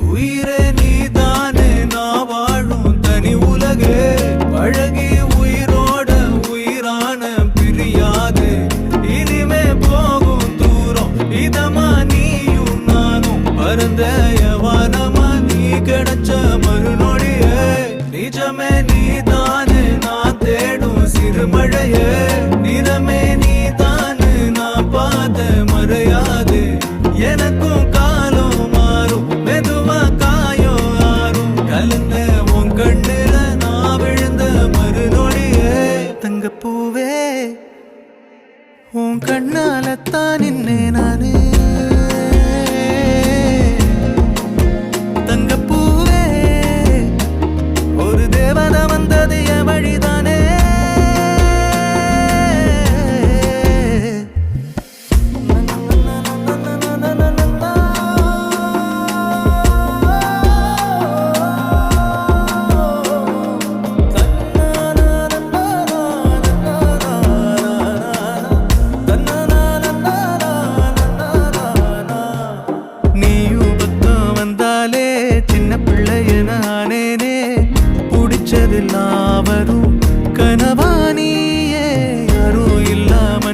உயிரே நீதானே நான் வாழும் தனி உலகே பழகி உயிரோட உயிரான பிரியாது இனிமே போகும் தூரம் இதமா நீயும் நானும் பரந்த யவானமா நீ கிடைச்ச மறுநொடியே நிஜமே நீதானே நான் தேடும் சிறுமழையே நிறமே நீதானே நான் பார்த்த மறையாது எனக்கும் காலம் மாறும் மெதுவா காயம் ஆறும் கலந்த உன் கண்ணுல நான் விழுந்த மறுநொடியே தங்கப்பூவே உன் கண்ணாலத்தான் நின்னே நானே தங்கப்பூவே ஒரு தேவதை வந்தது என் வழிதானே நீயும் பக்கம் வந்தாலே சின்ன பிள்ளைய நானேனே பிடிச்சதெல்லாம் வரும்